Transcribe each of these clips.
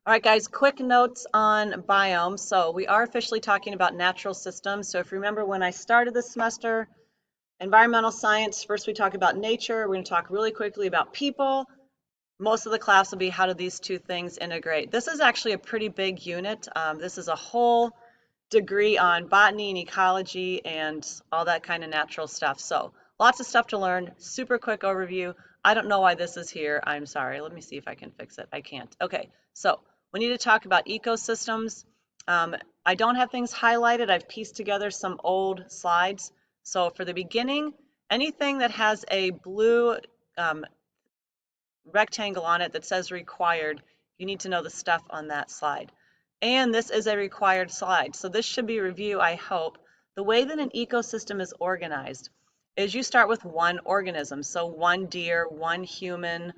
All right, guys, quick notes on biomes. So we are officially talking about natural systems. So if you remember when I started this semester, environmental science, first we talk about nature. We're going to talk really quickly about people. Most of the class will be how do these two things integrate. This is actually a pretty big unit. This is a whole degree on botany and ecology and all that kind of natural stuff. So lots of stuff to learn. Super quick overview. I don't know why this is here. I'm sorry. Let me see if I can fix it. I can't. Okay, so we need to talk about ecosystems. I don't have things highlighted. I've pieced together some old slides. So for the beginning, anything that has a blue um, rectangle on it that says required, you need to know the stuff on that slide. And this is a required slide. So this should be review, I hope. The way that an ecosystem is organized is you start with one organism. So one deer, one human,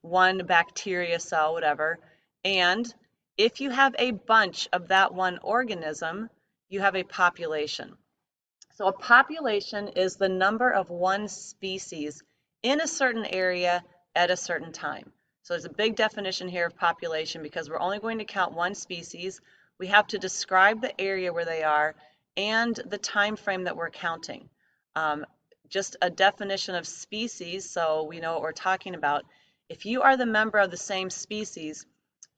one bacteria cell, whatever. And if you have a bunch of that one organism, you have a population. So a population is the number of one species in a certain area at a certain time. So there's a big definition here of population because we're only going to count one species. We have to describe the area where they are and the time frame that we're counting. Um, just a definition of species so we know what we're talking about. If you are the member of the same species,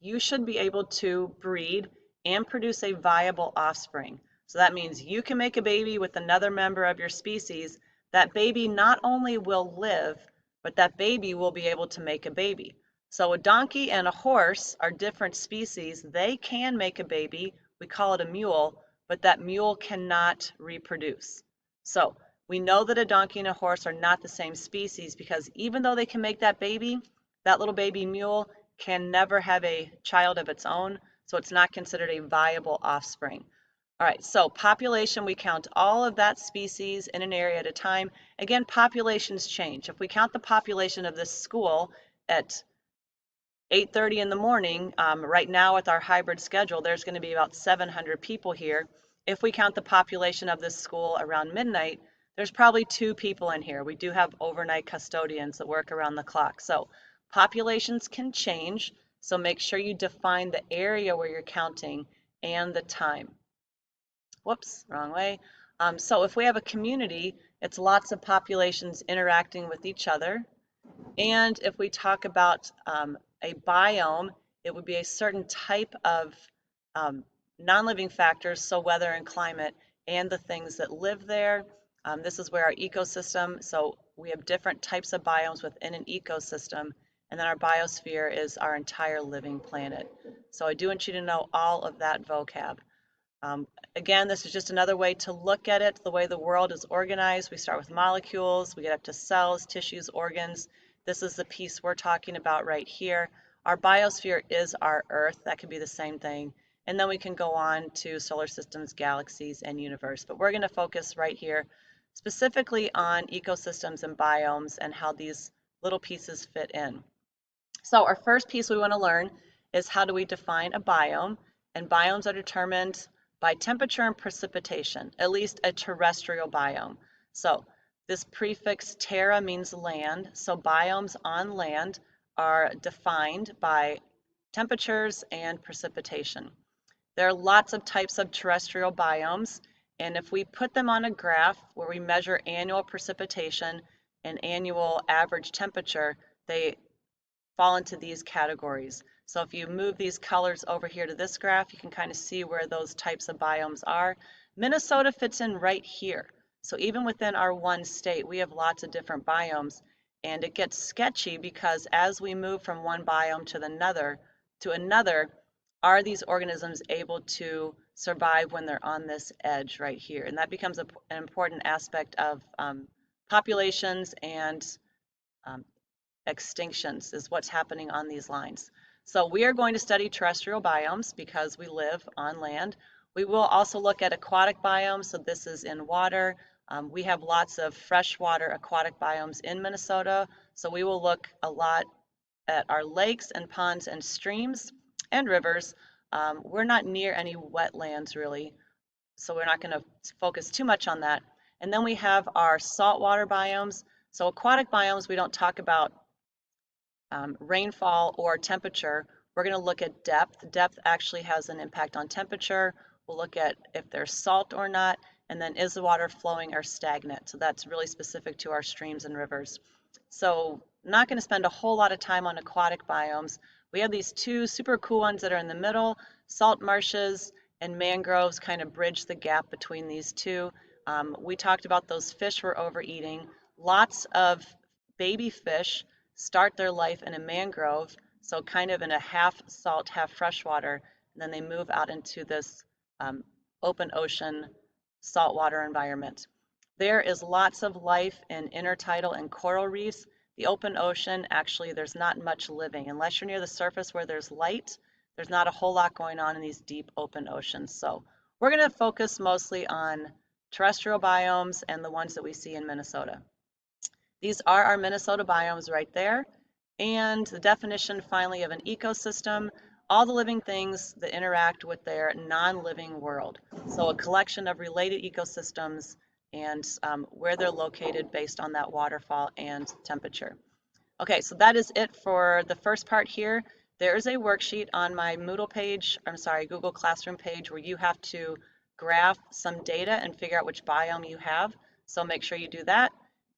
you should be able to breed and produce a viable offspring. So that means you can make a baby with another member of your species. That baby not only will live, but that baby will be able to make a baby. So a donkey and a horse are different species. They can make a baby. We call it a mule, but that mule cannot reproduce. So we know that a donkey and a horse are not the same species because even though they can make that baby, that little baby mule can never have a child of its own, so it's not considered a viable offspring. All right, so population, we count all of that species in an area at a time. Again, populations change. If we count the population of this school at 8:30 in the morning, right now with our hybrid schedule, there's going to be about 700 people here. If we count the population of this school around midnight, there's probably 2 people in here. We do have overnight custodians that work around the clock. So populations can change. So make sure you define the area where you're counting and the time. Whoops, wrong way. So if we have a community, it's lots of populations interacting with each other. And if we talk about a biome, it would be a certain type of non-living factors, so weather and climate, and the things that live there. This is where our ecosystem, so we have different types of biomes within an ecosystem, and then our biosphere is our entire living planet. So I do want you to know all of that vocab. Again, this is just another way to look at it, the way the world is organized. We start with molecules, we get up to cells, tissues, organs. This is the piece we're talking about right here. Our biosphere is our Earth. That could be the same thing. And then we can go on to solar systems, galaxies, and universe. But we're going to focus right here specifically on ecosystems and biomes and how these little pieces fit in. So our first piece we want to learn is how do we define a biome? And biomes are determined by temperature and precipitation, at least a terrestrial biome. So this prefix terra means land. So biomes on land are defined by temperatures and precipitation. There are lots of types of terrestrial biomes, and if we put them on a graph where we measure annual precipitation and annual average temperature, they fall into these categories. So if you move these colors over here to this graph, you can kind of see where those types of biomes are. Minnesota fits in right here. So even within our one state, we have lots of different biomes, and it gets sketchy because as we move from one biome to another, are these organisms able to survive when they're on this edge right here? And that becomes an important aspect of populations and um, extinctions is what's happening on these lines. So we are going to study terrestrial biomes because we live on land. We will also look at aquatic biomes, so this is in water. We have lots of freshwater aquatic biomes in Minnesota, so we will look a lot at our lakes and ponds and streams and rivers. We're not near any wetlands really, so we're not going to focus too much on that. And then we have our saltwater biomes. So aquatic biomes, we don't talk about rainfall or temperature. We're going to look at depth. Depth actually has an impact on temperature. We'll look at if there's salt or not, and then is the water flowing or stagnant? So that's really specific to our streams and rivers. So not going to spend a whole lot of time on aquatic biomes. We have these two super cool ones that are in the middle. Salt marshes and mangroves kind of bridge the gap between these two. We talked about those fish we're overeating. Lots of baby fish start their life in a mangrove, so kind of in a half salt, half freshwater, and then they move out into this um, open ocean saltwater environment. There is lots of life in intertidal and coral reefs. The open ocean, actually, there's not much living. Unless you're near the surface where there's light, there's not a whole lot going on in these deep open oceans. So we're going to focus mostly on terrestrial biomes and the ones that we see in Minnesota. These are our Minnesota biomes right there. And the definition finally of an ecosystem, all the living things that interact with their non-living world. So a collection of related ecosystems and where they're located based on that waterfall and temperature. Okay, so that is it for the first part here. There is a worksheet on my Moodle page, I'm sorry, Google Classroom page, where you have to graph some data and figure out which biome you have. So make sure you do that.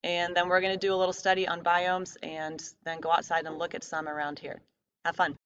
And then we're going to do a little study on biomes and then go outside and look at some around here. Have fun.